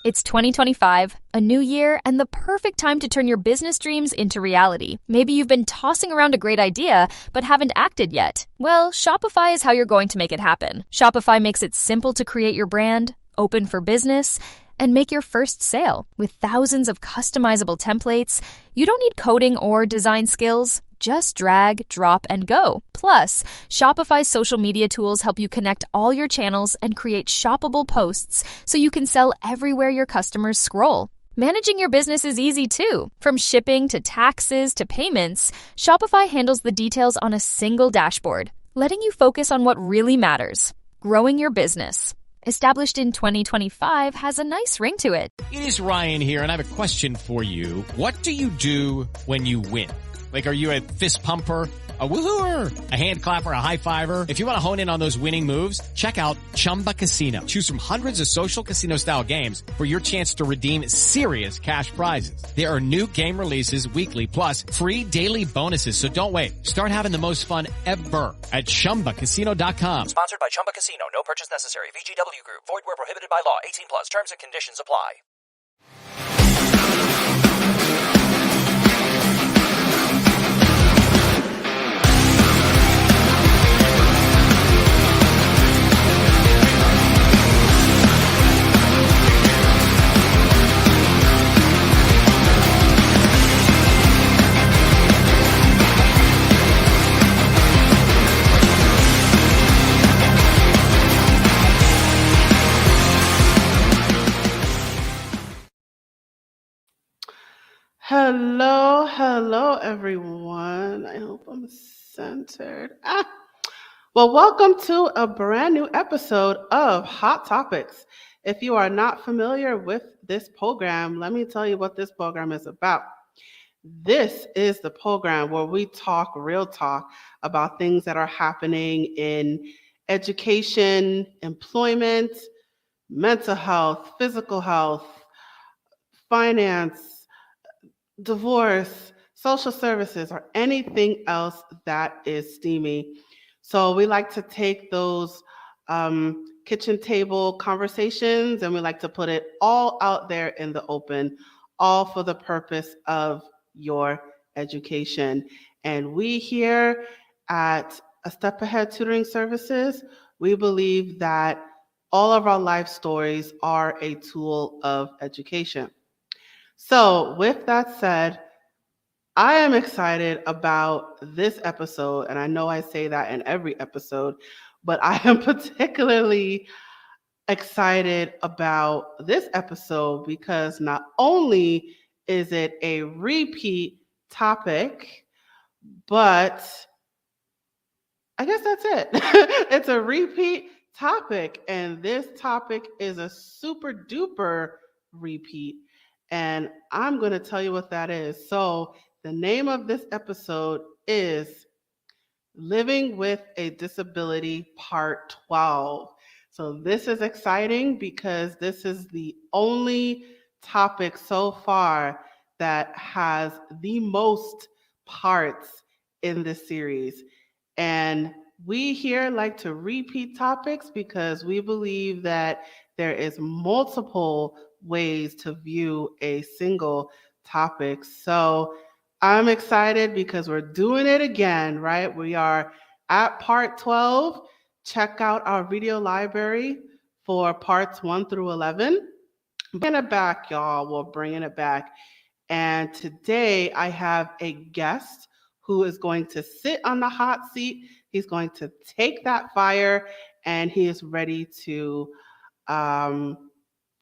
It's 2025, a new year, and the perfect time to turn your business dreams into reality. Maybe you've been tossing around a great idea, but haven't acted yet. Well, Shopify is how you're going to make it happen. Shopify makes it simple to create your brand, open for business, and make your first sale. With thousands of customizable templates, you don't need coding or design skills. Just drag, drop, and go. Plus, Shopify's social media tools help you connect all your channels and create shoppable posts so you can sell everywhere your customers scroll. Managing your business is easy too. From shipping to taxes to payments, Shopify handles the details on a single dashboard, letting you focus on what really matters: growing your business. Established in 2025 has a nice ring to it. It is Ryan here, and I have a question for you. What do you do when you win? Like, are you a fist pumper, a woo-hooer, a hand clapper, a high fiver? If you want to hone in on those winning moves, check out Chumba Casino. Choose from hundreds of social casino style games for your chance to redeem serious cash prizes. There are new game releases weekly, plus free daily bonuses. So don't wait. Start having the most fun ever at ChumbaCasino.com. Sponsored by Chumba Casino. No purchase necessary. VGW Group. Void where prohibited by law. 18 plus. Terms and conditions apply. Hello, everyone. I hope I'm centered. Well, welcome to a brand new episode of Hot Topics. If you are not familiar with this program, let me tell you what this program is about. This is the program where we talk real talk about things that are happening in education, employment, mental health, physical health, finance, divorce, social services, or anything else that is steamy. So we like to take those kitchen table conversations and we like to put it all out there in the open, all for the purpose of your education. And we here at A Step Ahead Tutoring Services, we believe that all of our life stories are a tool of education. So with that said, I am excited about this episode, and I know I say that in every episode, but I am particularly excited about this episode because not only is it a repeat topic, but I guess that's it. It's a repeat topic, and this topic is a super duper repeat. And I'm going to tell you what that is. So the name of this episode is Living with a Disability Part 12. So this is exciting because this is the only topic so far that has the most parts in this series. And we here like to repeat topics because we believe that there is multiple ways to view a single topic. So I'm excited because we're doing it again, right? We are at part 12. Check out our video library for parts 1 through 11. Bringing it back, y'all. We're bringing it back. And today I have a guest who is going to sit on the hot seat. He's going to take that fire and he is ready to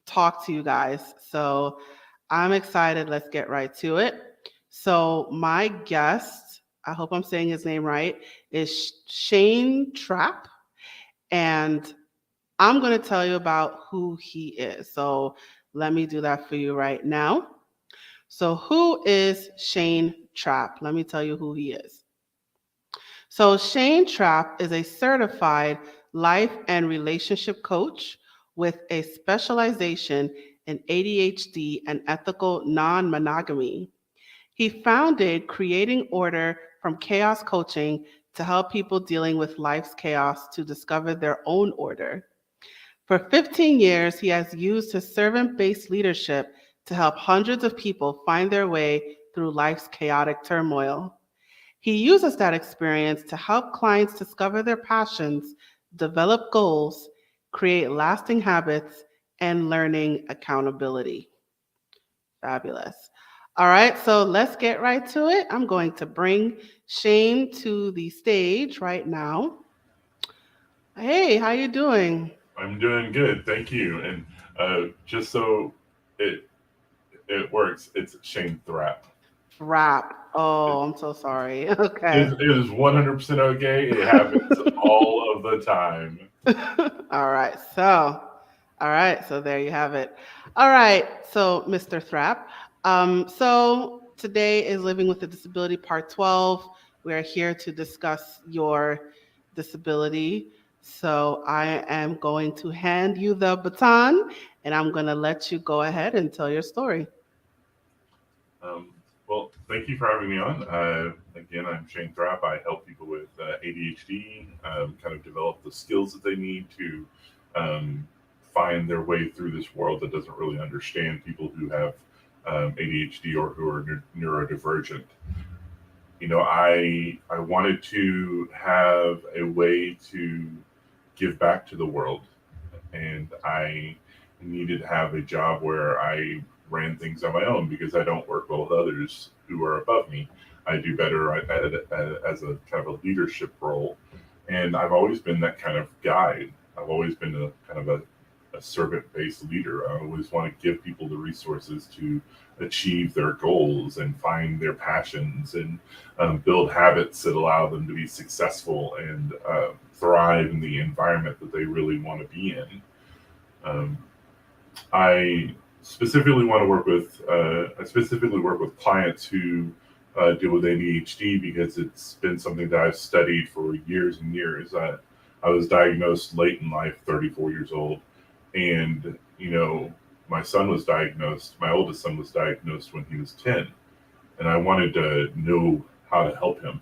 talk to you guys. So I'm excited. Let's get right to it. So my guest, I hope I'm saying his name right, is Shane Thrapp. And I'm going to tell you about who he is. So let me do that for you right now. So who is Shane Thrapp? Let me tell you who he is. So Shane Thrapp is a certified life and relationship coach with a specialization in ADHD and ethical non-monogamy. He founded Creating Order from Chaos Coaching to help people dealing with life's chaos to discover their own order. For 15 years, he has used his servant-based leadership to help hundreds of people find their way through life's chaotic turmoil. He uses that experience to help clients discover their passions, develop goals, create lasting habits, and learning accountability. Fabulous. All right, so let's get right to it. I'm going to bring Shane to the stage right now. Hey, how you doing? I'm doing good, thank you. And just so it works, it's Shane Thrapp. Thrapp. Oh, I'm so sorry. Okay. It is 100% okay. It happens all of the time. All right, so there you have it. All right, so Mr. Thrapp. So today is Living with a Disability Part 12. We are here to discuss your disability. So I am going to hand you the baton, and I'm going to let you go ahead and tell your story. Well, thank you for having me on. Again, I'm Shane Thrapp. I help people with ADHD kind of develop the skills that they need to find their way through this world that doesn't really understand people who have ADHD or who are neurodivergent. You know, I wanted to have a way to give back to the world, and I needed to have a job where I ran things on my own because I don't work well with others who are above me. I do better as a kind of a leadership role, and I've always been that kind of guide. I've always been a kind of a servant-based leader. I always want to give people the resources to achieve their goals and find their passions and build habits that allow them to be successful and thrive in the environment that they really want to be in. I specifically work with clients who deal with ADHD because it's been something that I've studied for years and years. I was diagnosed late in life, 34 years old, and my oldest son was diagnosed when he was 10, and I wanted to know how to help him.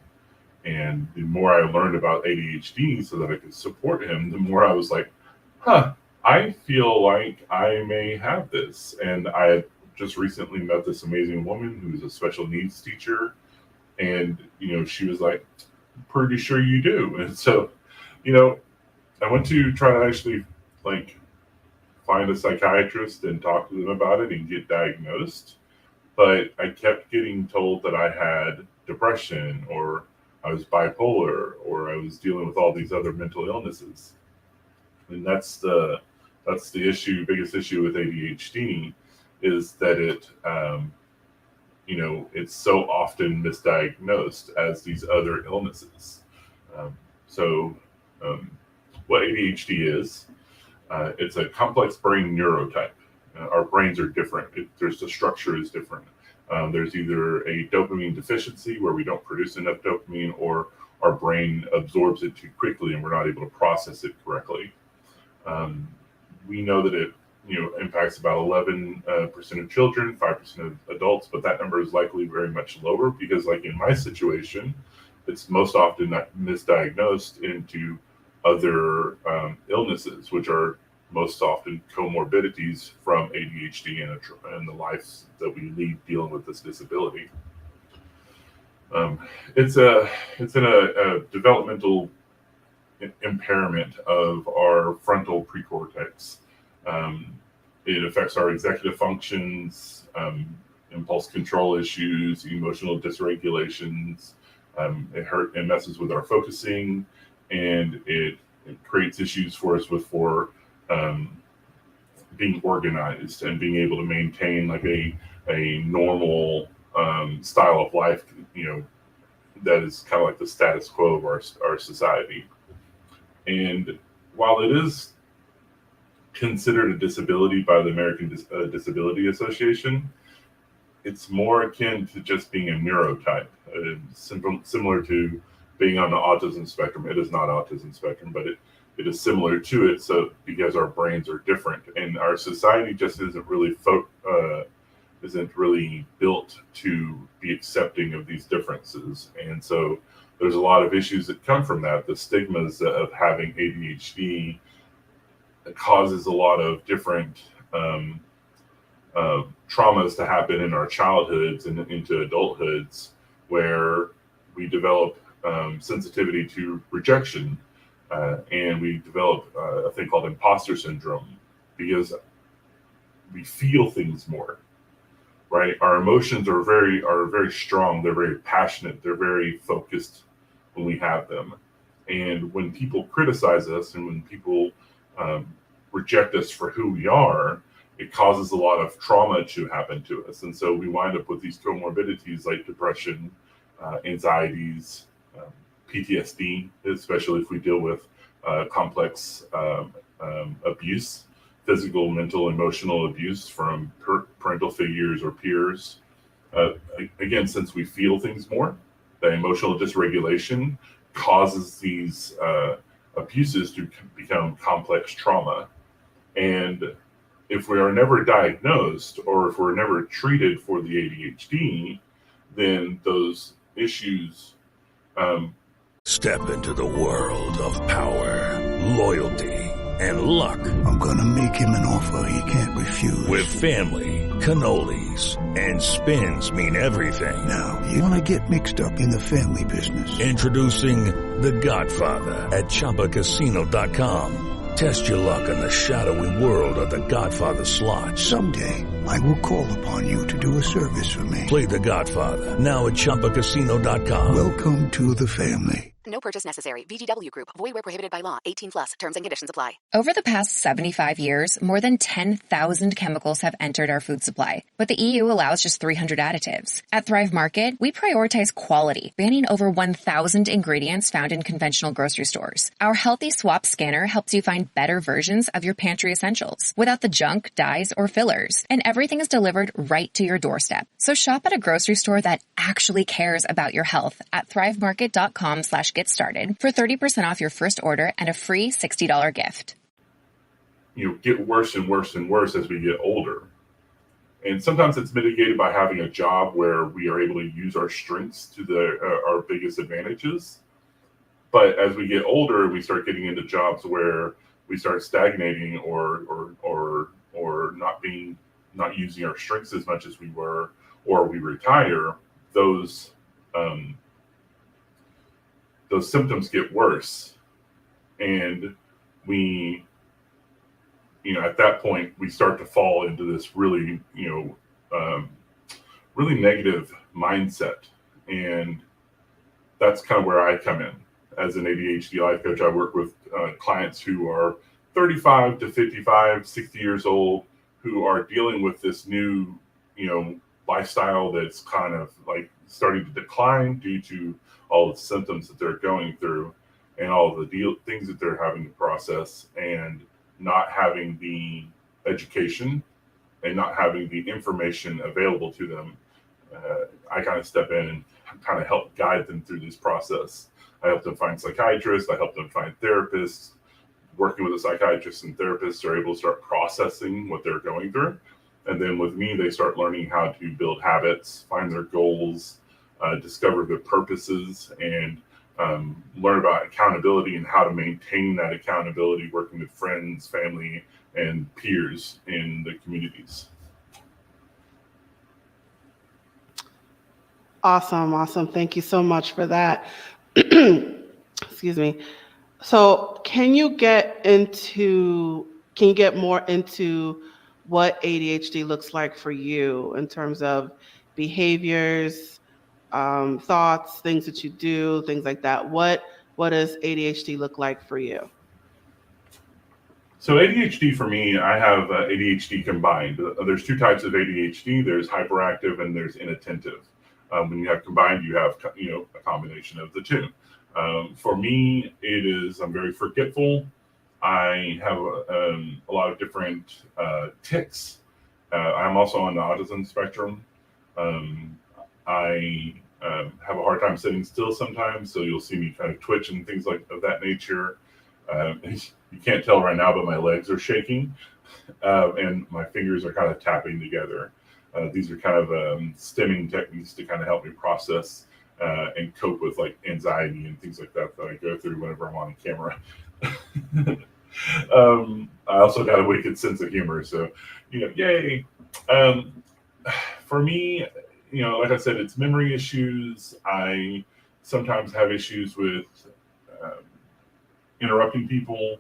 And the more I learned about ADHD so that I could support him, the more I was like, I feel like I may have this. And I had just recently met this amazing woman who's a special needs teacher. And, she was like, pretty sure you do. And so, I went to try to actually find a psychiatrist and talk to them about it and get diagnosed. But I kept getting told that I had depression, or I was bipolar, or I was dealing with all these other mental illnesses. And that's the biggest issue with ADHD, is that it's so often misdiagnosed as these other illnesses. What ADHD is, it's a complex brain neurotype. Our brains are different. The structure is different. There's either a dopamine deficiency where we don't produce enough dopamine, or our brain absorbs it too quickly and we're not able to process it correctly. We know that it impacts about 11% of children, 5% of adults, but that number is likely very much lower because, like in my situation, it's most often not misdiagnosed into other illnesses, which are most often comorbidities from ADHD and the lives that we lead dealing with this disability. It's in a developmental impairment of our frontal precortex. It affects our executive functions, impulse control issues, emotional dysregulations. It messes with our focusing, and it creates issues for us for being organized and being able to maintain like a normal style of life, that is kind of like the status quo of our society. And while it is considered a disability by the American Disability Association, it's more akin to just being a neurotype, similar to being on the autism spectrum. It is not autism spectrum, but it is similar to it. So because our brains are different, and our society just isn't really built to be accepting of these differences. And so there's a lot of issues that come from that. The stigmas of having ADHD causes a lot of different traumas to happen in our childhoods and into adulthoods, where we develop sensitivity to rejection, and we develop a thing called imposter syndrome, because we feel things more, right? Our emotions are very strong. They're very passionate. They're very focused when we have them. And when people criticize us and when people reject us for who we are, it causes a lot of trauma to happen to us. And so we wind up with these comorbidities like depression, anxieties, PTSD, especially if we deal with complex abuse, physical, mental, emotional abuse from parental figures or peers. Again, since we feel things more, the emotional dysregulation causes these abuses to become complex trauma. And if we are never diagnosed, or if we're never treated for the ADHD, then those issues. Step into the world of power, loyalty, and luck. I'm gonna make him an offer he can't refuse. With family, cannolis, and spins mean everything. Now, you wanna get mixed up in the family business. Introducing The Godfather at ChumbaCasino.com. Test your luck in the shadowy world of The Godfather slot. Someday, I will call upon you to do a service for me. Play The Godfather now at ChumbaCasino.com. Welcome to the family. No purchase necessary. VGW Group. Void where prohibited by law. 18 plus. Terms and conditions apply. Over the past 75 years, more than 10,000 chemicals have entered our food supply, but the EU allows just 300 additives. At Thrive Market, we prioritize quality, banning over 1,000 ingredients found in conventional grocery stores. Our Healthy Swap scanner helps you find better versions of your pantry essentials without the junk, dyes, or fillers, and everything is delivered right to your doorstep. So shop at a grocery store that actually cares about your health at thrivemarket.com/get started for 30% off your first order and a free $60 gift. Get worse and worse and worse as we get older. And sometimes it's mitigated by having a job where we are able to use our strengths to our biggest advantages. But as we get older, we start getting into jobs where we start stagnating or not using our strengths as much as we were, or we retire. Those symptoms get worse, and we, at that point, we start to fall into this really, really negative mindset. And that's kind of where I come in. As an ADHD life coach, I work with clients who are 35 to 55, 60 years old, who are dealing with this new, lifestyle that's kind of like starting to decline due to all the symptoms that they're going through and all the things that they're having to process, and not having the education and not having the information available to them. I kind of step in and kind of help guide them through this process. I help them find psychiatrists. I help them find therapists. Working with a psychiatrist and therapists are able to start processing what they're going through. And then with me, they start learning how to build habits, find their goals, discover their purposes, and learn about accountability and how to maintain that accountability, working with friends, family, and peers in the communities. Awesome. Thank you so much for that. Excuse me. So can you get more into what ADHD looks like for you in terms of behaviors, thoughts, things that you do, things like that? What does ADHD look like for you? So ADHD for me, I have ADHD combined. There's two types of ADHD. There's hyperactive and there's inattentive. When you have combined, you have a combination of the two. For me, I'm very forgetful. I have a lot of different tics. I'm also on the autism spectrum. I have a hard time sitting still sometimes, so you'll see me kind of twitch and things of that nature. You can't tell right now, but my legs are shaking, and my fingers are kind of tapping together. These are kind of stimming techniques to kind of help me process and cope with like anxiety and things like that I go through whenever I'm on camera. I also got a wicked sense of humor, so yay. For me, like I said, it's memory issues. I sometimes have issues with um, interrupting people.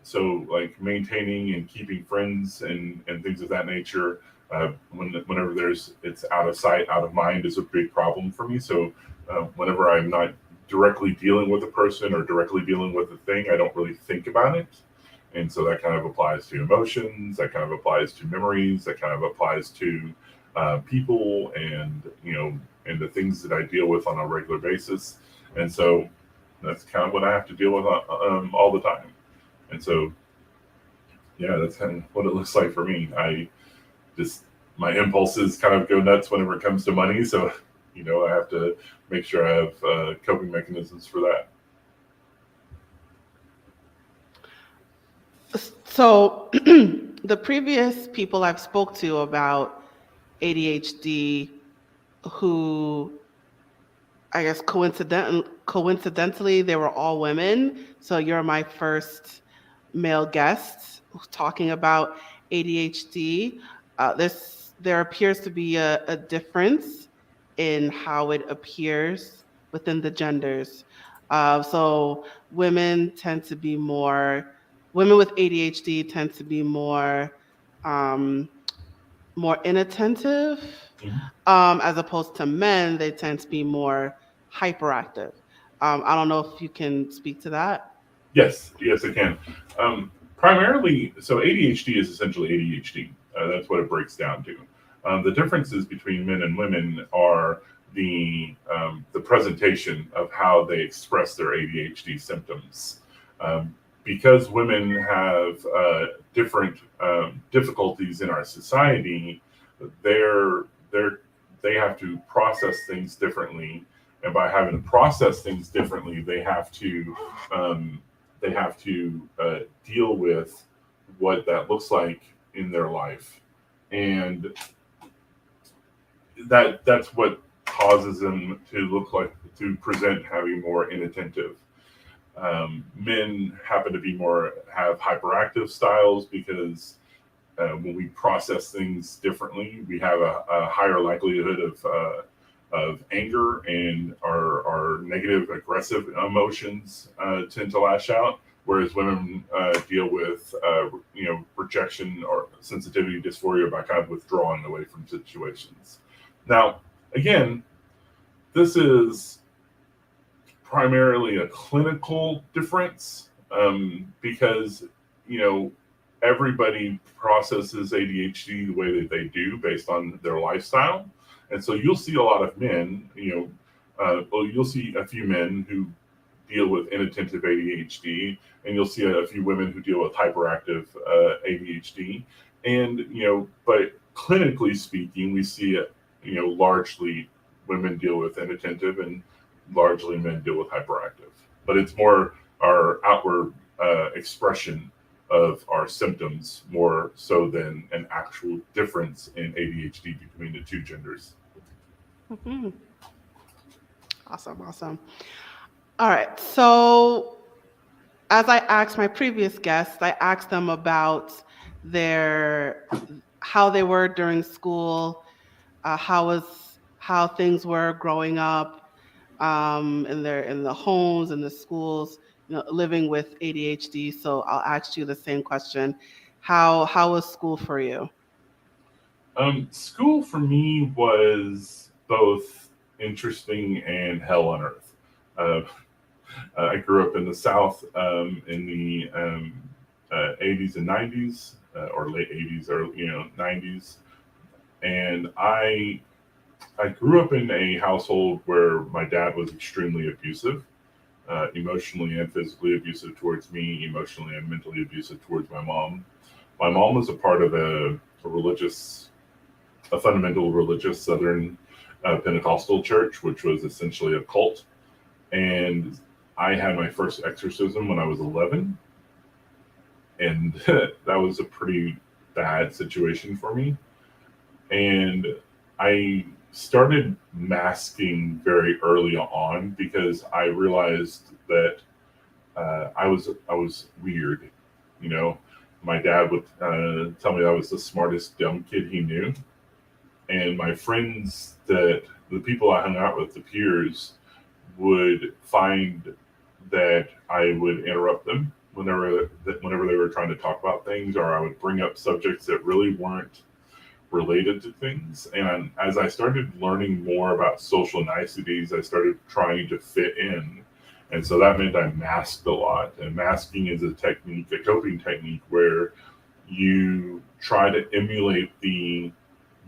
So like maintaining and keeping friends and things of that nature. Whenever it's out of sight, out of mind is a big problem for me. So whenever I'm not directly dealing with a person or directly dealing with a thing, I don't really think about it. And so that kind of applies to emotions, that kind of applies to memories, that kind of applies to people and and the things that I deal with on a regular basis. And so that's kind of what I have to deal with all the time. And so yeah, that's kind of what it looks like for me. My impulses kind of go nuts whenever it comes to money. So I have to make sure I have coping mechanisms for that. So the previous people I've spoke to about ADHD, who I guess coincidentally they were all women. So you're my first male guest talking about ADHD. There appears to be a difference in how it appears within the genders. So women with ADHD tend to be more inattentive, as opposed to men, they tend to be more hyperactive. I don't know if you can speak to that. Yes, I can. Primarily, so ADHD is essentially ADHD. That's what it breaks down to. The differences between men and women are the presentation of how they express their ADHD symptoms. Because women have different difficulties in our society, they have to process things differently, and by having to process things differently, they have to deal with what that looks like in their life, and that's what causes them to present having more inattentive. Men happen to have hyperactive styles because when we process things differently, we have a higher likelihood of anger, and our negative, aggressive emotions tend to lash out. Whereas women deal with rejection or sensitivity dysphoria by kind of withdrawing away from situations. Now, again, this is primarily a clinical difference because everybody processes ADHD the way that they do based on their lifestyle. And so you'll see a lot of men, you'll see a few men who deal with inattentive ADHD, and you'll see a few women who deal with hyperactive ADHD. And, but clinically speaking, we see largely women deal with inattentive and largely men deal with hyperactive. But it's more our outward expression of our symptoms more so than an actual difference in ADHD between the two genders. Mm-hmm. Awesome. All right. So as I asked my previous guests, I asked them about how they were during school, how things were growing up in the homes and the schools, living with ADHD. So I'll ask you the same question. How was school for you? School for me was both interesting and hell on earth. I grew up in the South in the 80s and 90s, or late 80s or 90s, and I grew up in a household where my dad was extremely abusive, emotionally and physically abusive towards me, emotionally and mentally abusive towards my mom. My mom was a part of a fundamental religious Southern Pentecostal church, which was essentially a cult. And I had my first exorcism when I was 11. And that was a pretty bad situation for me. And I started masking very early on because I realized that I was weird, You know, my dad would tell me I was the smartest dumb kid he knew. And my friends, the people I hung out with, the peers, would find that I would interrupt them whenever they were trying to talk about things, or I would bring up subjects that really weren't related to things. And as I started learning more about social niceties, I started trying to fit in. And so that meant I masked a lot. And masking is a technique, a coping technique, where you try to emulate the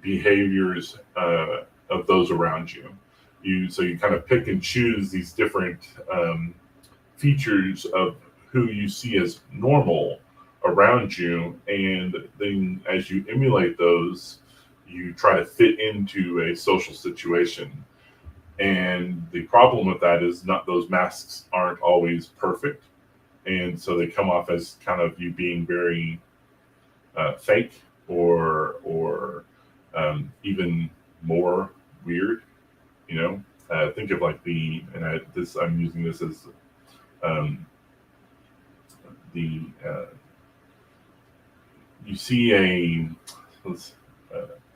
behaviors of those around you. So you kind of pick and choose these different features of who you see as normal around you, and then as you emulate those, you try to fit into a social situation. And the problem with that is those masks aren't always perfect, and so they come off as kind of you being very fake or even more weird. You know, think of like I'm using this as you see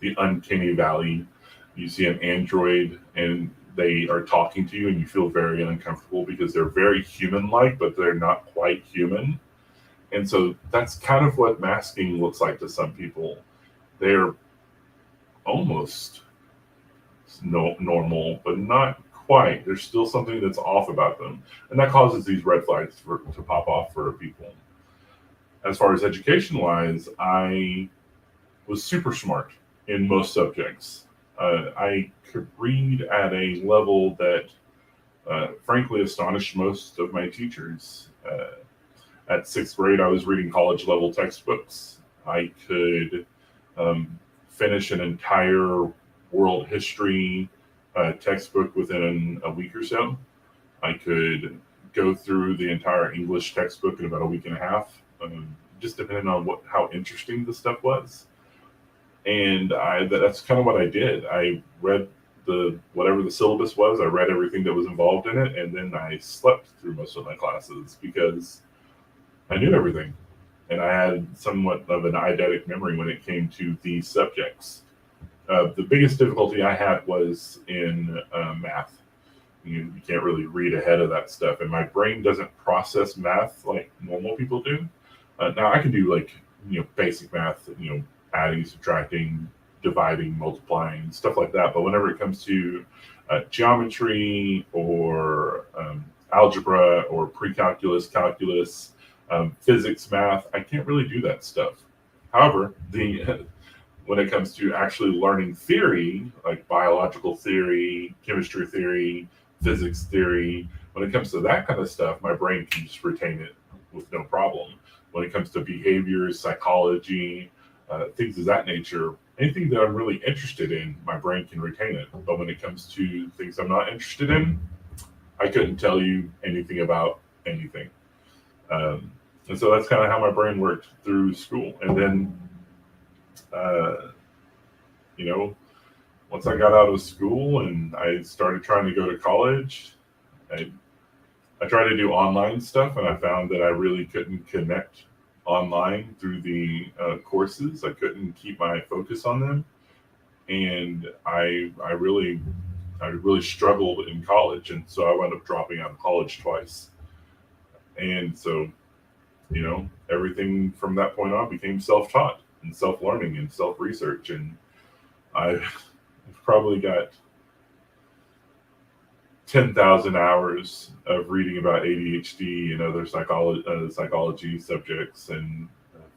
the uncanny valley. You see an android and they are talking to you and you feel very uncomfortable because they're very human-like, but they're not quite human. And so that's kind of what masking looks like to some people. They're almost normal, but not quite. There's still something that's off about them. And that causes these red flags to pop off for people. As far as education-wise, I was super smart in most subjects. I could read at a level that frankly astonished most of my teachers. At sixth grade, I was reading college-level textbooks. I could finish an entire world history textbook within a week or so. I could go through the entire English textbook in about a week and a half, just depending on how interesting the stuff was. And that's kind of what I did. I read whatever the syllabus was. I read everything that was involved in it, and then I slept through most of my classes because I knew everything. And I had somewhat of an eidetic memory when it came to these subjects. The biggest difficulty I had was in math. You can't really read ahead of that stuff, and my brain doesn't process math like normal people do. Now I can do basic math, adding, subtracting, dividing, multiplying, stuff like that. But whenever it comes to geometry or algebra or pre-calculus, calculus, physics, math, I can't really do that stuff. However, when it comes to actually learning theory, like biological theory, chemistry theory, physics theory, when it comes to that kind of stuff, my brain can just retain it with no problem. When it comes to behavior, psychology, things of that nature, anything that I'm really interested in, my brain can retain it. But when it comes to things I'm not interested in, I couldn't tell you anything about anything. And so that's kind of how my brain worked through school. And then, once I got out of school and I started trying to go to college, I tried to do online stuff, and I found that I really couldn't connect online through the courses. I couldn't keep my focus on them, and I really struggled in college, and so I wound up dropping out of college twice. And so, everything from that point on became self-taught and self-learning and self-research, and I've probably got 10,000 hours of reading about ADHD and other psychology subjects and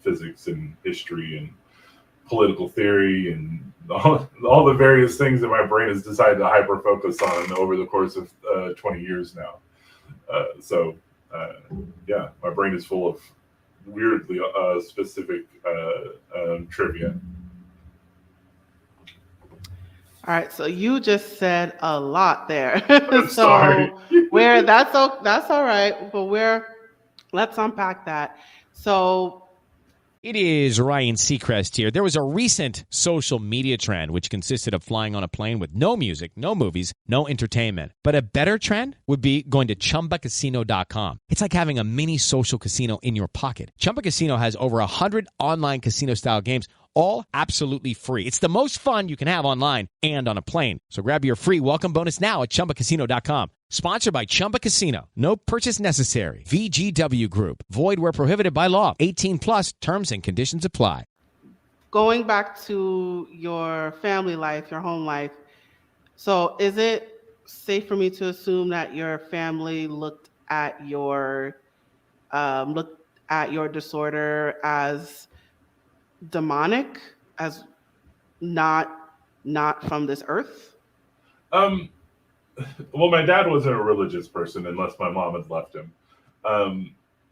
physics and history and political theory and all the various things that my brain has decided to hyper-focus on over the course of 20 years now. My brain is full of weirdly specific trivia. All right, so you just said a lot there. I'm sorry. That's all right, but let's unpack that. So It is Ryan Seacrest here. There was a recent social media trend which consisted of flying on a plane with no music, no movies, no entertainment. But a better trend would be going to ChumbaCasino.com. It's like having a mini social casino in your pocket. Chumba Casino has over 100 online casino-style games, all absolutely free. It's the most fun you can have online and on a plane. So grab your free welcome bonus now at ChumbaCasino.com. Sponsored by Chumba Casino. No purchase necessary. VGW Group. Void where prohibited by law. 18 plus terms and conditions apply. Going back to your family life, your home life. So is it safe for me to assume that your family looked at your disorder as demonic, as not from this earth? Well, my dad wasn't a religious person unless my mom had left him.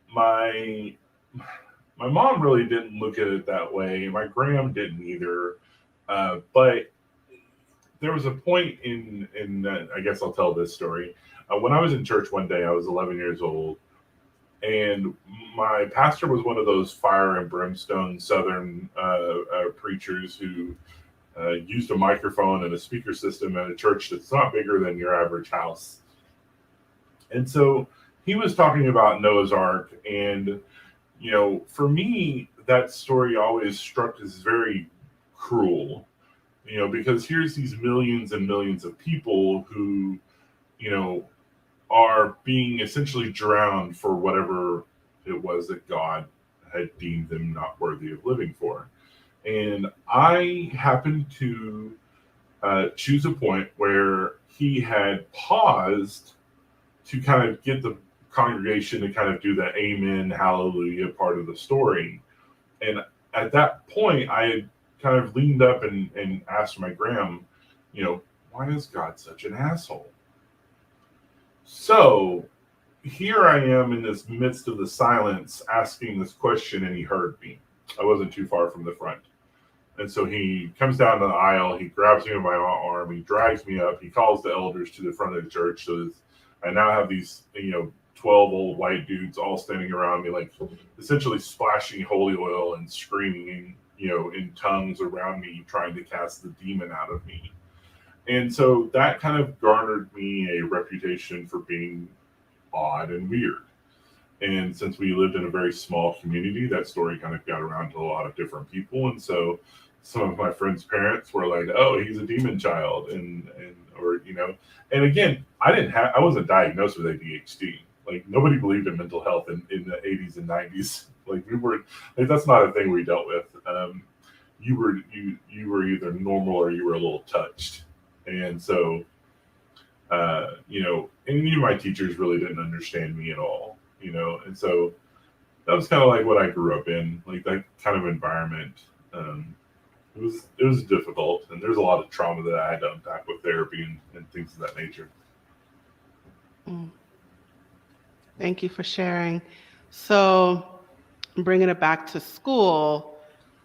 My mom really didn't look at it that way. My gram didn't either. But there was a point in I guess I'll tell this story. When I was in church one day, I was 11 years old, and my pastor was one of those fire and brimstone Southern preachers who used a microphone and a speaker system at a church that's not bigger than your average house. And so he was talking about Noah's Ark. And, you know, for me, that story always struck as very cruel, you know, because here's these millions and millions of people who, you know, are being essentially drowned for whatever it was that God had deemed them not worthy of living for. And I happened to choose a point where he had paused to kind of get the congregation to kind of do the amen, hallelujah part of the story. And at that point, I had kind of leaned up and asked my gram, you know, why is God such an asshole? So here I am in this midst of the silence asking this question, and he heard me. I wasn't too far from the front. And so he comes down the aisle, he grabs me by my arm, he drags me up, he calls the elders to the front of the church. So I now have these, 12 old white dudes all standing around me, like essentially splashing holy oil and screaming, in tongues around me, trying to cast the demon out of me. And so that kind of garnered me a reputation for being odd and weird. And since we lived in a very small community, that story kind of got around to a lot of different people. And so some of my friends' parents were like, "Oh, he's a demon child," and again, I wasn't diagnosed with ADHD. Like, nobody believed in mental health in the 80s and 90s. That's not a thing we dealt with. You were either normal or you were a little touched. And so, and even my teachers really didn't understand me at all. And so that was kind of like what I grew up in, like that kind of environment. It was difficult, and there's a lot of trauma that I had to unpack with therapy and things of that nature. Thank you for sharing. So bringing it back to school,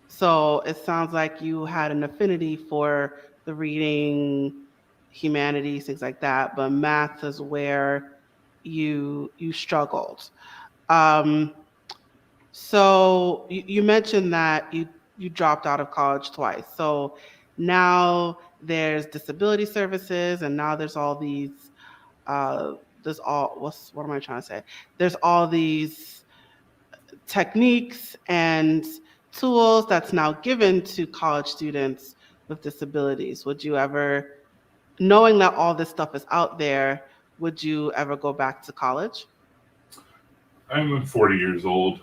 so it sounds like you had an affinity for the reading, humanities, things like that, but math is where you struggled. So you mentioned that you dropped out of college twice. So now there's disability services, and now there's all these what am I trying to say? There's all these techniques and tools that's now given to college students with disabilities. Would you ever, knowing that all this stuff is out there, would you ever go back to college? I'm 40 years old.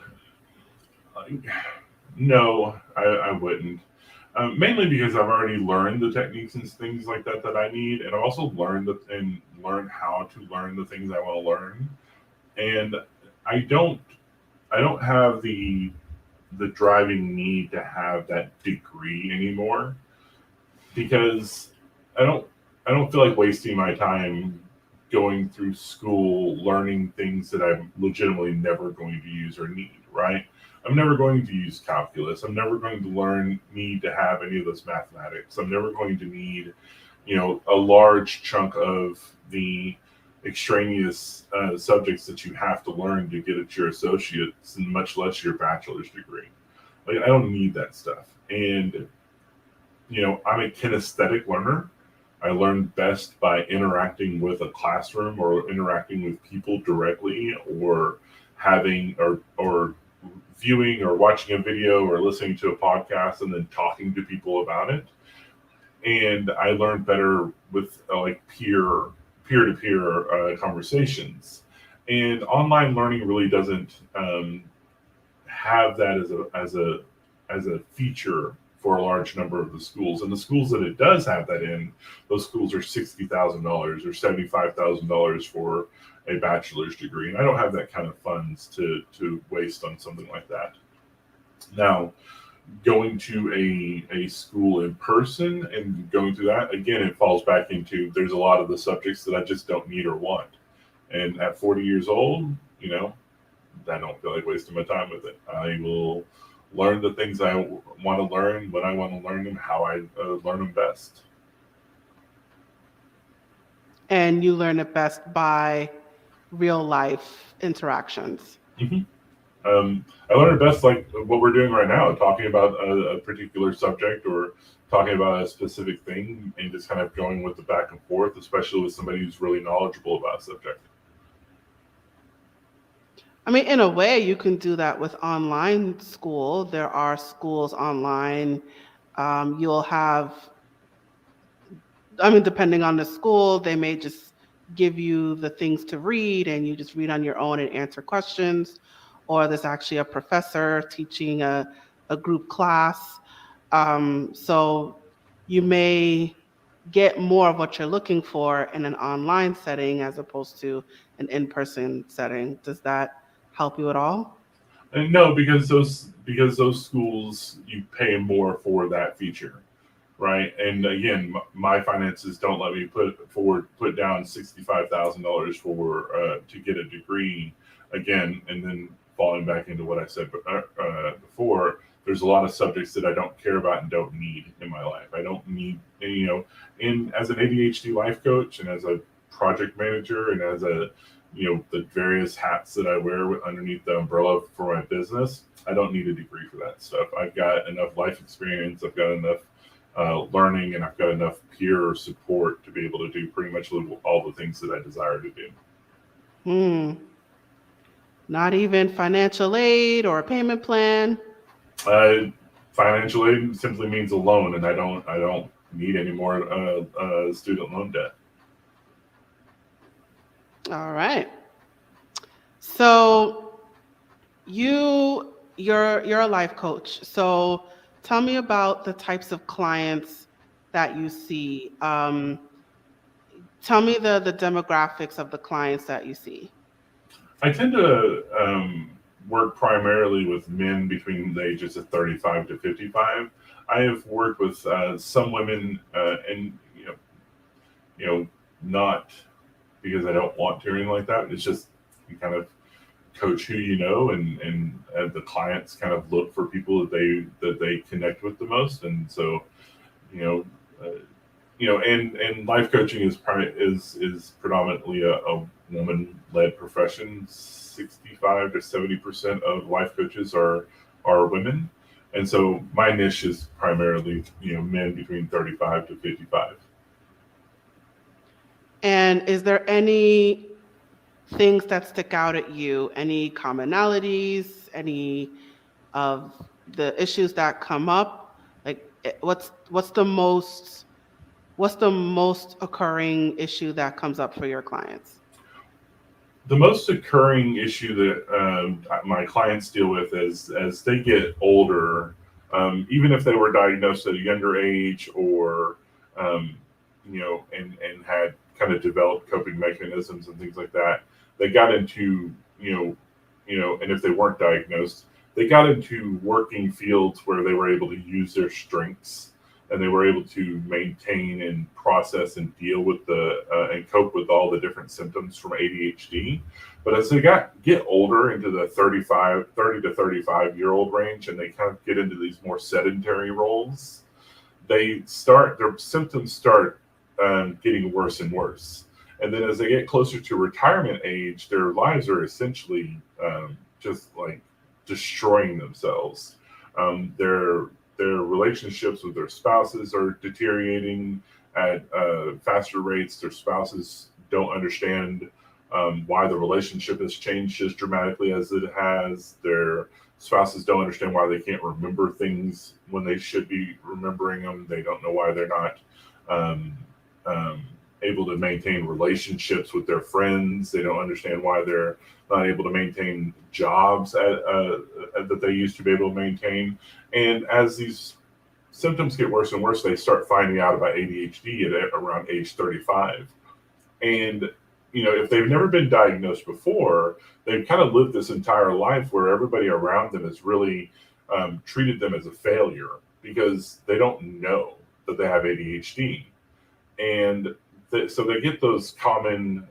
No, I wouldn't. Mainly because I've already learned the techniques and things like that I need, and I've also learned how to learn the things I want to learn. And I don't have the driving need to have that degree anymore, because I don't feel like wasting my time going through school learning things that I'm legitimately never going to use or need, right? I'm never going to use calculus. I'm never going to need to have any of this mathematics. I'm never going to need, a large chunk of the extraneous subjects that you have to learn to get at your associates, and much less your bachelor's degree. Like, I don't need that stuff. And, I'm a kinesthetic learner. I learn best by interacting with a classroom or interacting with people directly, or having or viewing or watching a video or listening to a podcast and then talking to people about it. And I learn better with like peer-to-peer conversations. And online learning really doesn't have that as a feature for a large number of the schools. And the schools that it does have that in, those schools are $60,000 or $75,000 for a bachelor's degree. And I don't have that kind of funds to waste on something like that. Now, going to a school in person and going through that, again, it falls back into, there's a lot of the subjects that I just don't need or want. And at 40 years old, I don't feel like wasting my time with it. I will learn the things I want to learn when I want to learn them, how I learn them best. And you learn it best by real life interactions. Mm-hmm. I learn it best like what we're doing right now, talking about a particular subject or talking about a specific thing and just kind of going with the back and forth, especially with somebody who's really knowledgeable about a subject. I mean, in a way, you can do that with online school. There are schools online. You'll have, depending on the school, they may just give you the things to read and you just read on your own and answer questions. Or there's actually a professor teaching a group class. So you may get more of what you're looking for in an online setting as opposed to an in-person setting. Does that help you at all? No, because those schools, you pay more for that feature, right? And again, my finances don't let me put down $65,000 for to get a degree again, and then falling back into what I said before. There's a lot of subjects that I don't care about and don't need in my life. I don't need, and as an ADHD life coach and as a project manager and as the various hats that I wear underneath the umbrella for my business, I don't need a degree for that stuff. I've got enough life experience, I've got enough learning, and I've got enough peer support to be able to do pretty much all the things that I desire to do. Not even financial aid or a payment plan? Financial aid simply means a loan, and I don't need any more student loan debt. All right. So you're a life coach. So tell me about the types of clients that you see. Tell me the demographics of the clients that you see. I tend to work primarily with men between the ages of 35 to 55. I have worked with some women, and not because I don't want to or anything like that. It's just you kind of coach who you know, and the clients kind of look for people that they connect with the most, and so and life coaching is predominantly a woman-led profession. 65 to 70% of life coaches are women, and so my niche is primarily men between 35 to 55. And is there any things that stick out at you? Any commonalities? Any of the issues that come up? Like, what's the most occurring issue that comes up for your clients? The most occurring issue that my clients deal with is as they get older, even if they were diagnosed at a younger age or and had kind of developed coping mechanisms and things like that, they got into and if they weren't diagnosed, they got into working fields where they were able to use their strengths and they were able to maintain and process and deal with and cope with all the different symptoms from ADHD. But as they get older into the 30 to 35 year old range, and they kind of get into these more sedentary roles, their symptoms start getting worse and worse. And then as they get closer to retirement age, their lives are essentially just like destroying themselves. Their relationships with their spouses are deteriorating at faster rates. Their spouses don't understand why the relationship has changed as dramatically as it has. Their spouses don't understand why they can't remember things when they should be remembering them. They don't know why they're not able to maintain relationships with their friends. They don't understand why they're not able to maintain jobs that they used to be able to maintain. And as these symptoms get worse and worse, they start finding out about ADHD at around age 35. And if they've never been diagnosed before, they've kind of lived this entire life where everybody around them has really treated them as a failure because they don't know that they have ADHD. And so they get those common...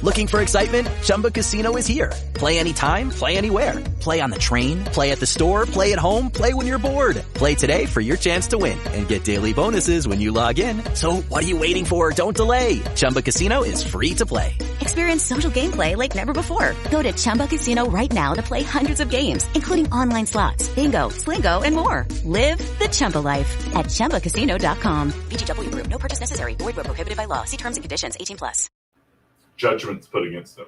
Looking for excitement? Chumba Casino is here. Play anytime, play anywhere. Play on the train, play at the store, play at home, play when you're bored. Play today for your chance to win and get daily bonuses when you log in. So what are you waiting for? Don't delay. Chumba Casino is free to play. Experience social gameplay like never before. Go to Chumba Casino right now to play hundreds of games, including online slots, bingo, Slingo, and more. Live the Chumba life at ChumbaCasino.com. VGW Group. No purchase necessary. Void where prohibited by law. See terms and conditions. 18+. Judgments put against them.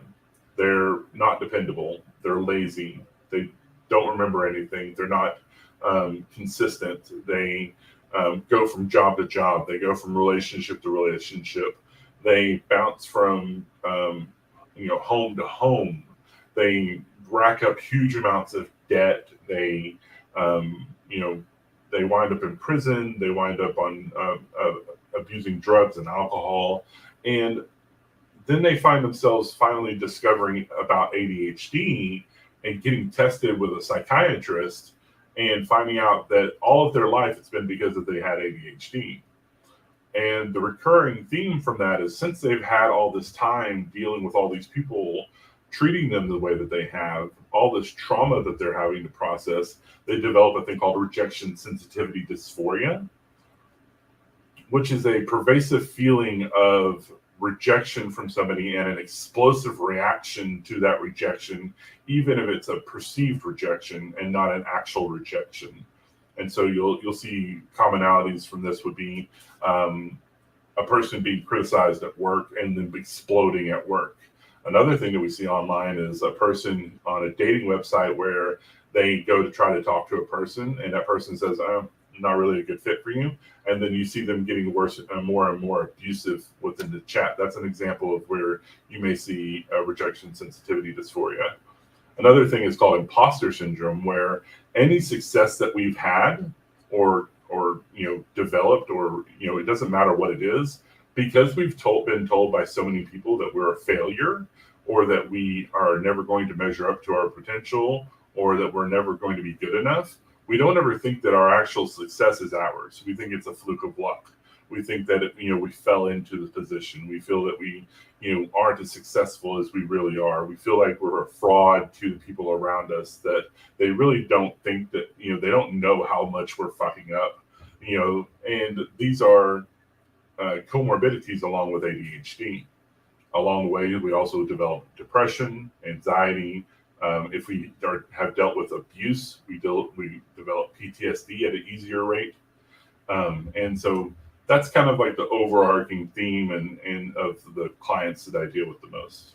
They're not dependable. They're lazy. They don't remember anything. They're not consistent. They go from job to job. They go from relationship to relationship. They bounce from home to home. They rack up huge amounts of debt. They they wind up in prison. They wind up on abusing drugs and alcohol, and then they find themselves finally discovering about ADHD and getting tested with a psychiatrist and finding out that all of their life it's been because that they had ADHD. And the recurring theme from that is, since they've had all this time dealing with all these people, treating them the way that they have, all this trauma that they're having to process, they develop a thing called rejection sensitivity dysphoria, which is a pervasive feeling of rejection from somebody and an explosive reaction to that rejection, even if it's a perceived rejection and not an actual rejection. And so you'll see commonalities from this would be a person being criticized at work and then exploding at work. Another thing that we see online is a person on a dating website where they go to try to talk to a person and that person says, I'm not really a good fit for you. And then you see them getting worse and more abusive within the chat. That's an example of where you may see a rejection sensitivity dysphoria. Another thing is called imposter syndrome, where any success that we've had or developed, or it doesn't matter what it is, because we've been told by so many people that we're a failure, or that we are never going to measure up to our potential, or that we're never going to be good enough. We don't ever think that our actual success is ours. We think it's a fluke of luck. We think that we fell into the position. We feel that we aren't as successful as we really are. We feel like we're a fraud to the people around us, that they really don't think that they don't know how much we're fucking up. And these are comorbidities along with ADHD. Along the way, we also develop depression, anxiety. If we have dealt with abuse, we develop PTSD at an easier rate. And so that's kind of like the overarching theme and of the clients that I deal with the most.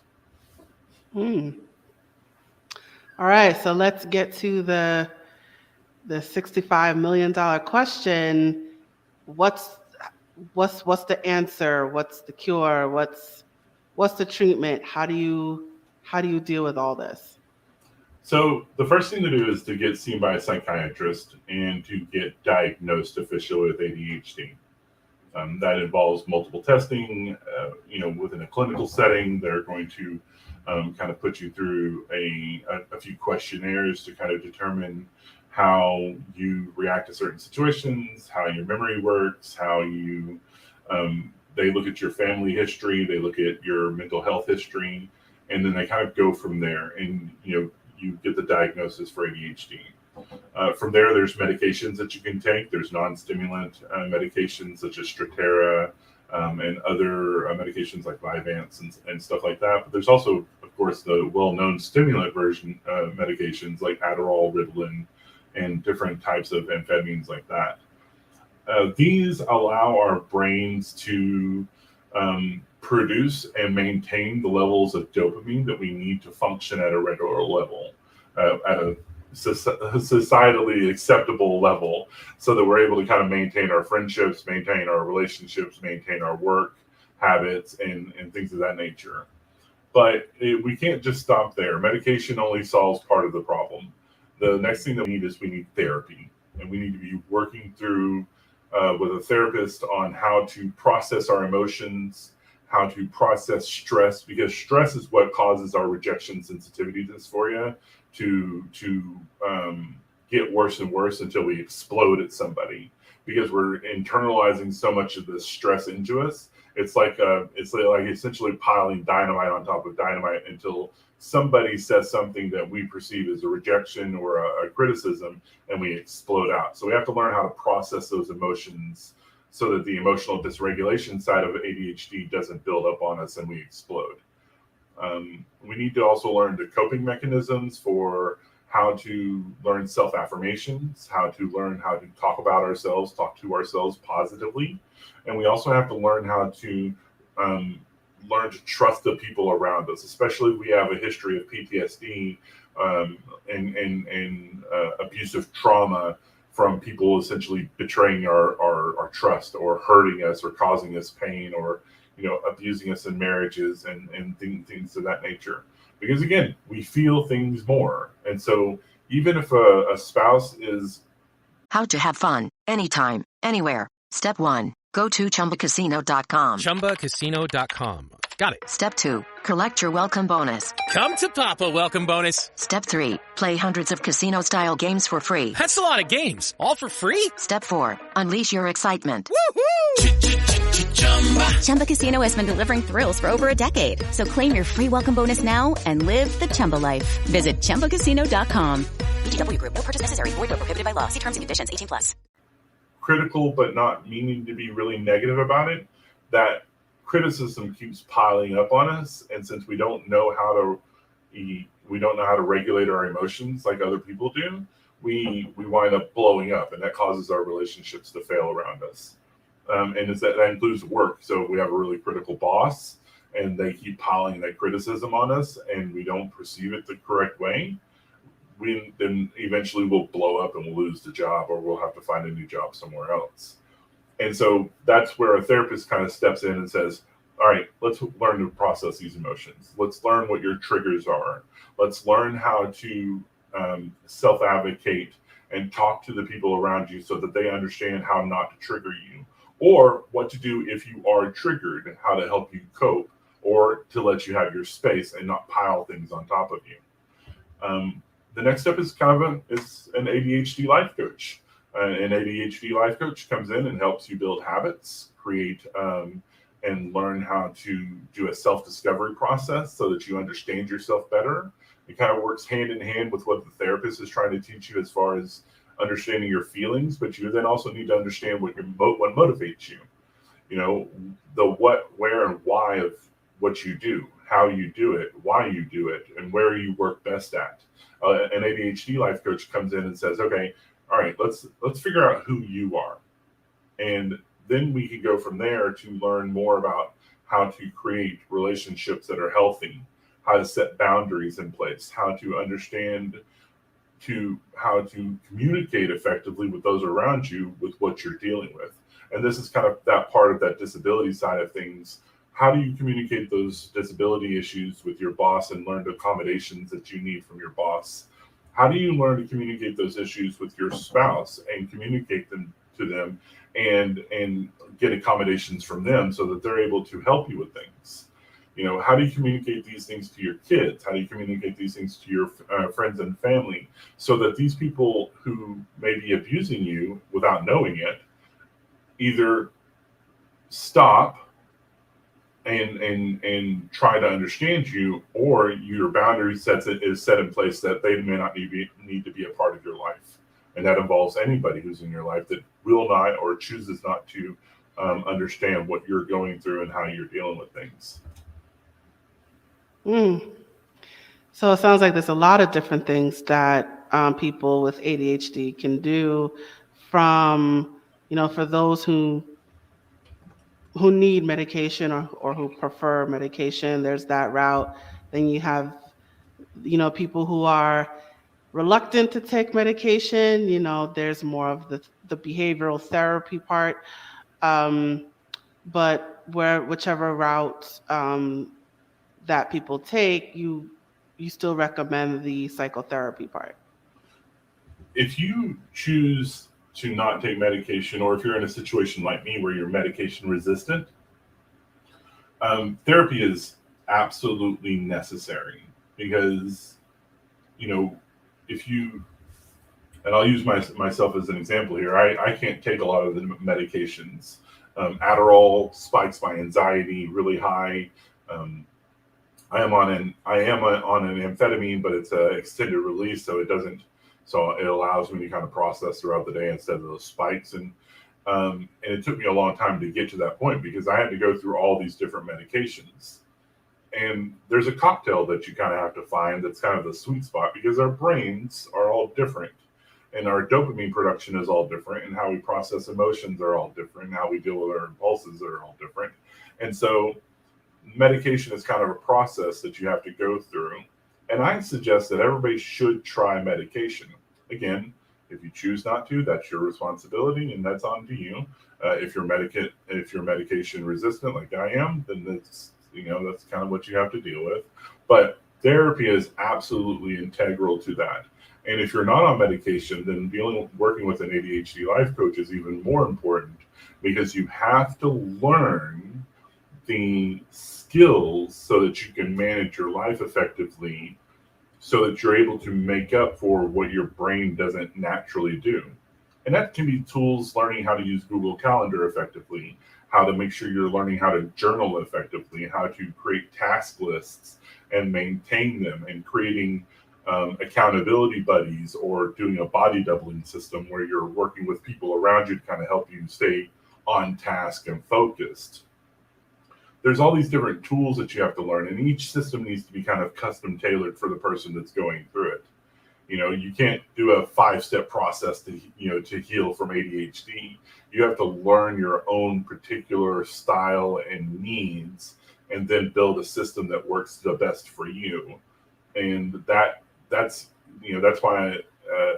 All right, so let's get to the $65 million question. What's the answer? What's the cure? What's the treatment? How do you deal with all this? So the first thing to do is to get seen by a psychiatrist and to get diagnosed officially with ADHD. That involves multiple testing. Within a clinical setting, they're going to kind of put you through a few questionnaires to kind of determine how you react to certain situations, how your memory works, how you. They look at your family history, they look at your mental health history, and then they kind of go from there. And you get the diagnosis for ADHD. From there, there's medications that you can take. There's non-stimulant medications such as Strattera and other medications like Vyvanse and stuff like that. But there's also a of course, the well-known stimulant version medications like Adderall, Ritalin, and different types of amphetamines like that. These allow our brains to produce and maintain the levels of dopamine that we need to function at a regular level, at a societally acceptable level, so that we're able to kind of maintain our friendships, maintain our relationships, maintain our work habits, and things of that nature. But we can't just stop there. Medication only solves part of the problem. The next thing that we need therapy, and we need to be working through with a therapist on how to process our emotions, how to process stress, because stress is what causes our rejection sensitivity dysphoria to get worse and worse until we explode at somebody, because we're internalizing so much of this stress into us. It's like essentially piling dynamite on top of dynamite until somebody says something that we perceive as a rejection or a criticism, and we explode out. So we have to learn how to process those emotions so that the emotional dysregulation side of ADHD doesn't build up on us and we explode. We need to also learn the coping mechanisms for how to learn self-affirmations, how to learn how to talk about ourselves, talk to ourselves positively. And we also have to learn how to learn to trust the people around us, especially if we have a history of PTSD and abusive trauma from people essentially betraying our trust, or hurting us, or causing us pain, or abusing us in marriages and things of that nature. Because again, we feel things more. And so even if a spouse is... How to have fun anytime, anywhere. Step 1. Go to ChumbaCasino.com. ChumbaCasino.com. Got it. Step 2. Collect your welcome bonus. Come to Papa welcome bonus. Step 3. Play hundreds of casino-style games for free. That's a lot of games. All for free? Step 4. Unleash your excitement. Woohoo! Chumba Casino has been delivering thrills for over a decade. So claim your free welcome bonus now and live the Chumba life. Visit ChumbaCasino.com. VGW Group. No purchase necessary. Void where prohibited by law. See terms and conditions. 18+. Critical, but not meaning to be really negative about it, that criticism keeps piling up on us. And since we don't know how to regulate our emotions like other people do, we wind up blowing up, and that causes our relationships to fail around us. And that includes work. So if we have a really critical boss and they keep piling that criticism on us and we don't perceive it the correct way, then eventually we'll blow up and we'll lose the job, or we'll have to find a new job somewhere else. And so that's where a therapist kind of steps in and says, all right, let's learn to process these emotions. Let's learn what your triggers are. Let's learn how to self-advocate and talk to the people around you so that they understand how not to trigger you, or what to do if you are triggered, how to help you cope, or to let you have your space and not pile things on top of you. The next step is is an ADHD life coach. An ADHD life coach comes in and helps you build habits, create and learn how to do a self-discovery process so that you understand yourself better. It kind of works hand in hand with what the therapist is trying to teach you as far as understanding your feelings, but you then also need to understand what motivates you. The what, where, and why of what you do, how you do it, why you do it, and where you work best at. An ADHD life coach comes in and says, okay, all right, let's figure out who you are. And then we can go from there to learn more about how to create relationships that are healthy, how to set boundaries in place, how to understand how to communicate effectively with those around you with what you're dealing with. And this is kind of that part of that disability side of things. How do you communicate those disability issues with your boss and learn the accommodations that you need from your boss? How do you learn to communicate those issues with your spouse and communicate them to them and get accommodations from them so that they're able to help you with things? How do you communicate these things to your kids? How do you communicate these things to your friends and family so that these people who may be abusing you without knowing it either stop and try to understand you, or your boundary is set in place that they may not need to be a part of your life. And that involves anybody who's in your life that will not or chooses not to understand what you're going through and how you're dealing with things. So it sounds like there's a lot of different things that people with ADHD can do, from, for those who need medication, or who prefer medication, there's that route. Then you have, people who are reluctant to take medication, there's more of the behavioral therapy part. But whichever route that people take, you still recommend the psychotherapy part. If you choose to not take medication, or if you're in a situation like me where you're medication resistant, therapy is absolutely necessary, because, if you, and I'll use myself as an example here, I can't take a lot of the medications. Adderall spikes my anxiety really high. I am on an amphetamine, but it's an extended release, so it allows me to kind of process throughout the day instead of those spikes. And it took me a long time to get to that point, because I had to go through all these different medications. And there's a cocktail that you kind of have to find that's kind of the sweet spot, because our brains are all different, and our dopamine production is all different, and how we process emotions are all different, and how we deal with our impulses are all different. And so medication is kind of a process that you have to go through. And I suggest that everybody should try medication. Again, if you choose not to, that's your responsibility, and that's on to you. If you're medication resistant like I am, then that's kind of what you have to deal with. But therapy is absolutely integral to that. And if you're not on medication, then working with an ADHD life coach is even more important, because you have to learn the skills so that you can manage your life effectively, so that you're able to make up for what your brain doesn't naturally do. And that can be tools, learning how to use Google Calendar effectively, how to make sure you're learning how to journal effectively, how to create task lists and maintain them, and creating accountability buddies, or doing a body doubling system where you're working with people around you to kind of help you stay on task and focused. There's all these different tools that you have to learn, and each system needs to be kind of custom tailored for the person that's going through it. You can't do a 5-step process to heal from ADHD. You have to learn your own particular style and needs, and then build a system that works the best for you. And that's why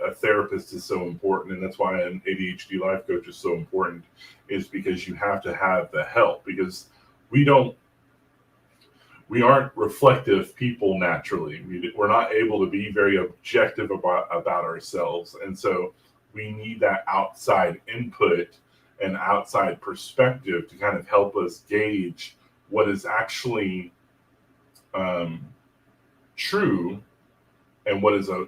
a therapist is so important, and that's why an ADHD life coach is so important, is because you have to have the help, because we aren't reflective people naturally. We're not able to be very objective about ourselves. And so we need that outside input and outside perspective to kind of help us gauge what is actually true and what is a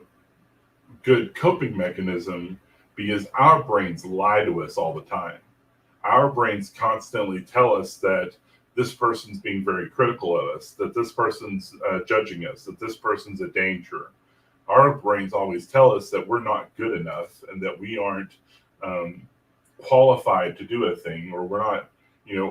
good coping mechanism, because our brains lie to us all the time. Our brains constantly tell us that this person's being very critical of us, that this person's judging us, that this person's a danger. Our brains always tell us that we're not good enough, and that we aren't qualified to do a thing, or we're not,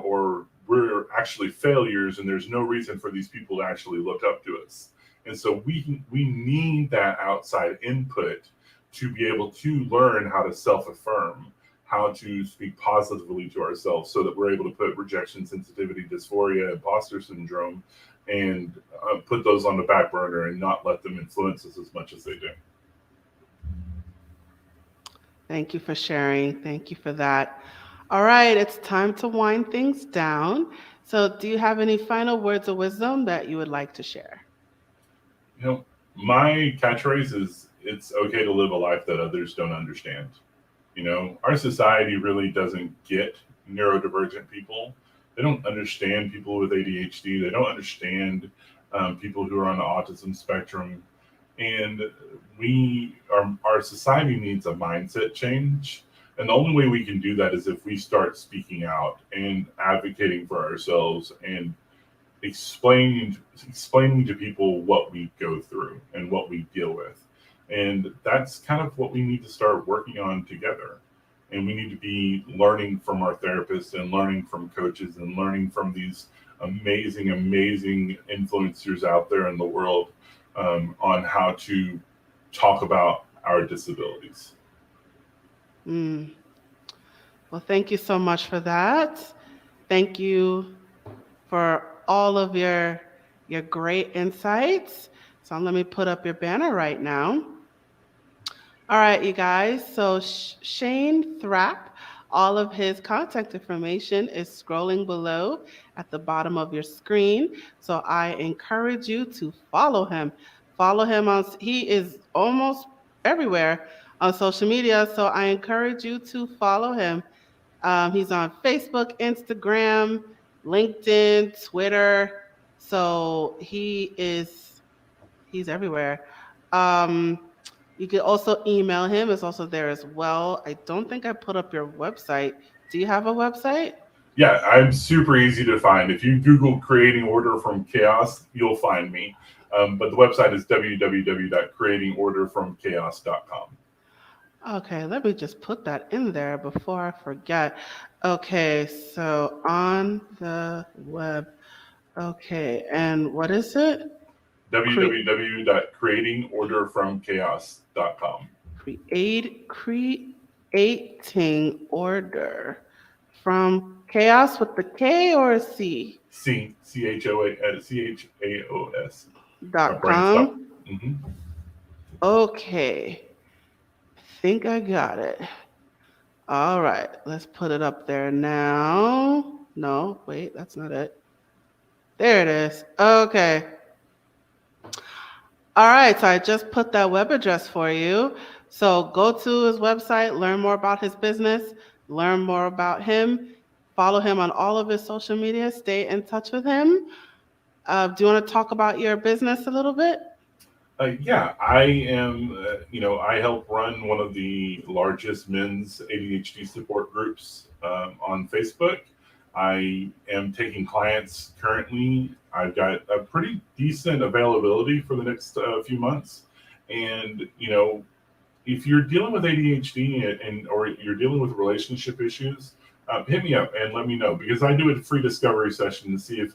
or we're actually failures, and there's no reason for these people to actually look up to us. And so we need that outside input to be able to learn how to self-affirm, how to speak positively to ourselves, so that we're able to put rejection, sensitivity, dysphoria, imposter syndrome, and put those on the back burner and not let them influence us as much as they do. Thank you for sharing. Thank you for that. All right, it's time to wind things down. So do you have any final words of wisdom that you would like to share? My catchphrase is, it's okay to live a life that others don't understand. Our society really doesn't get neurodivergent people. They don't understand people with ADHD. They don't understand people who are on the autism spectrum. And our society needs a mindset change. And the only way we can do that is if we start speaking out and advocating for ourselves, and explaining to people what we go through and what we deal with. And that's kind of what we need to start working on together. And we need to be learning from our therapists, and learning from coaches, and learning from these amazing influencers out there in the world, on how to talk about our disabilities. Well, thank you so much for that. Thank you for all of your great insights. So let me put up your banner right now. All right, you guys. So Shane Thrapp, all of his contact information is scrolling below at the bottom of your screen. So I encourage you to follow him. Follow him he is almost everywhere on social media. So I encourage you to follow him. He's on Facebook, Instagram, LinkedIn, Twitter. So he's everywhere. You can also email him. It's also there as well. I don't think I put up your website. Do you have a website? Yeah, I'm super easy to find. If you Google Creating Order from Chaos, you'll find me. But the website is www.creatingorderfromchaos.com. Okay, let me just put that in there before I forget. Okay, so on the web. Okay, and what is it? www.creatingorderfromchaos.com. Creating order from chaos with the K or a C? .com. Okay. I think I got it. All right, let's put it up there now. No, wait, that's not it. There it is. Okay. All right, so I just put that web address for you. So go to his website, learn more about his business, learn more about him, follow him on all of his social media, stay in touch with him. Do you want to talk about your business a little bit? Yeah, I am, I help run one of the largest men's ADHD support groups on Facebook. I am taking clients currently. I've got a pretty decent availability for the next few months. And, if you're dealing with ADHD or you're dealing with relationship issues, hit me up and let me know, because I do a free discovery session to see if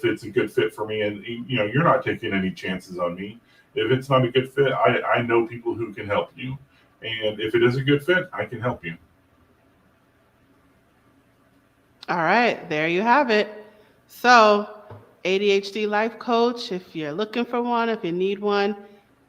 it's a good fit for me. And, you're not taking any chances on me. If it's not a good fit, I know people who can help you. And if it is a good fit, I can help you. All right, there you have it. So, ADHD life coach, if you're looking for one, if you need one,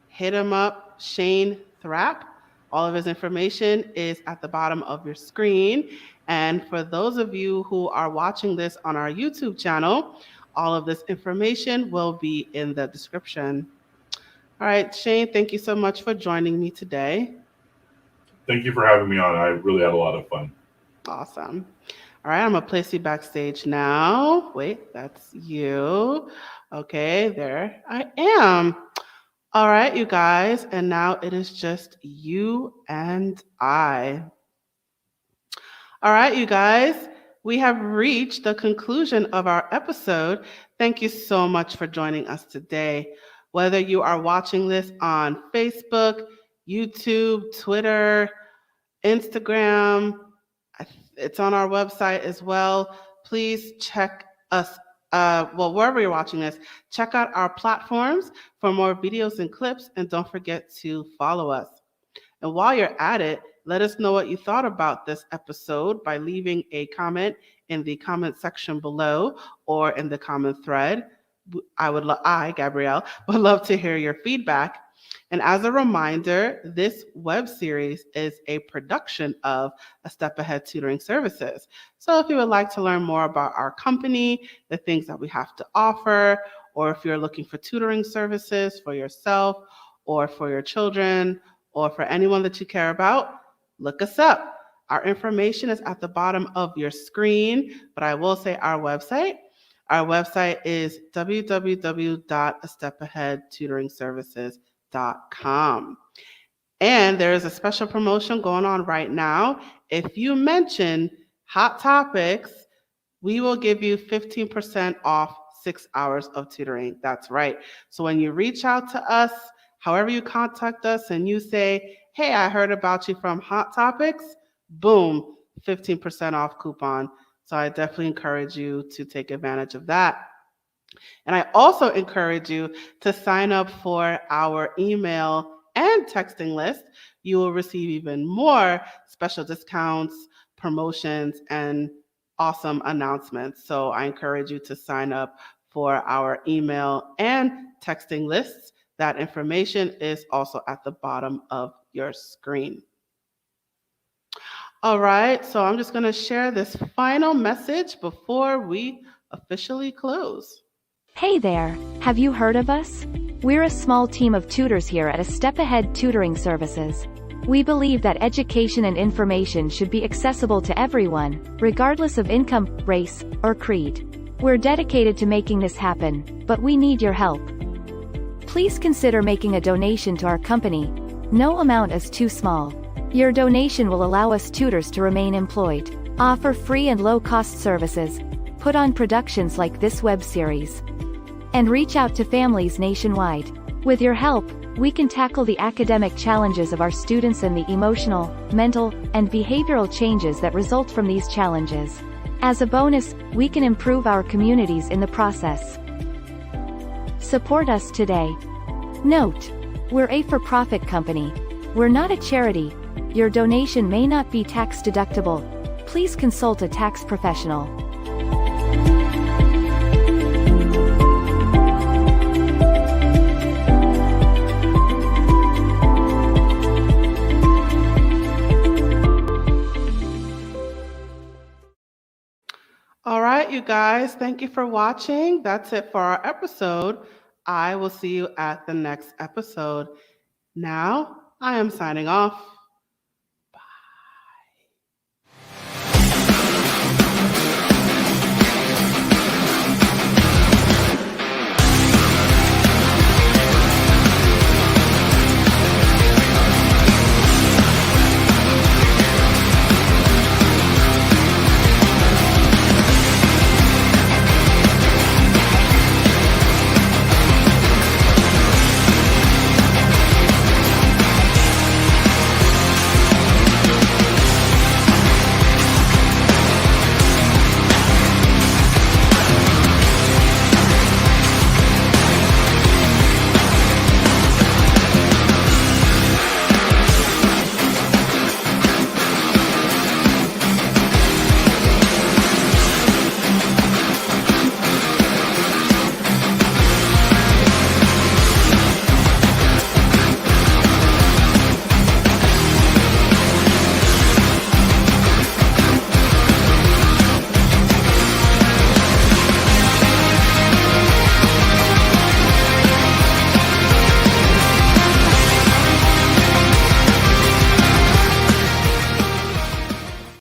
hit him up, Shane Thrapp. All of his information is at the bottom of your screen. And for those of you who are watching this on our YouTube channel, all of this information will be in the description. All right, Shane, thank you so much for joining me today. Thank you for having me on. I really had a lot of fun. Awesome. All right, I'm going to place you backstage now. Wait, that's you. Okay, there I am. All right, you guys, and now it is just you and I. All right, you guys, we have reached the conclusion of our episode. Thank you so much for joining us today. Whether you are watching this on Facebook, YouTube, Twitter, Instagram, it's on our website as well. Please check us, wherever you're watching this, check out our platforms for more videos and clips, and don't forget to follow us. And while you're at it, let us know what you thought about this episode by leaving a comment in the comment section below or in the comment thread. I, Gabrielle, would love to hear your feedback. And as a reminder, this web series is a production of A Step Ahead Tutoring Services. So if you would like to learn more about our company, the things that we have to offer, or if you're looking for tutoring services for yourself or for your children or for anyone that you care about, look us up. Our information is at the bottom of your screen, but I will say our website. Our website is www.astepaheadtutoringservices.com. And there is a special promotion going on right now. If you mention Hot Topics, we will give you 15% off 6 hours of tutoring. That's right. So when you reach out to us, however you contact us and you say, hey, I heard about you from Hot Topics, boom, 15% off coupon. So I definitely encourage you to take advantage of that. And I also encourage you to sign up for our email and texting list. You will receive even more special discounts, promotions, and awesome announcements. So I encourage you to sign up for our email and texting lists. That information is also at the bottom of your screen. All right, so I'm just going to share this final message before we officially close. Hey there, have you heard of us? We're a small team of tutors here at A Step Ahead Tutoring Services. We believe that education and information should be accessible to everyone, regardless of income, race, or creed. We're dedicated to making this happen, but we need your help. Please consider making a donation to our company. No amount is too small. Your donation will allow us tutors to remain employed, offer free and low-cost services, put on productions like this web series, and reach out to families nationwide. With your help, we can tackle the academic challenges of our students and the emotional, mental, and behavioral changes that result from these challenges. As a bonus, we can improve our communities in the process. Support us today. Note: we're a for-profit company. We're not a charity. Your donation may not be tax deductible. Please consult a tax professional. All right, you guys, thank you for watching. That's it for our episode. I will see you at the next episode. Now, I am signing off.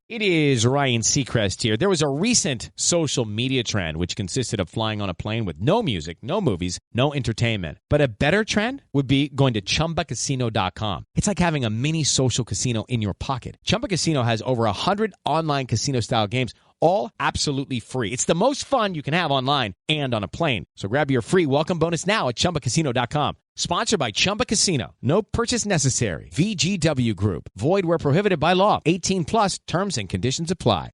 It is Ryan Seacrest here. There was a recent social media trend which consisted of flying on a plane with no music, no movies, no entertainment. But a better trend would be going to ChumbaCasino.com. It's like having a mini social casino in your pocket. Chumba Casino has over 100 online casino-style games, all absolutely free. It's the most fun you can have online and on a plane. So grab your free welcome bonus now at ChumbaCasino.com. Sponsored by Chumba Casino. No purchase necessary. VGW Group. Void where prohibited by law. 18 plus terms and conditions apply.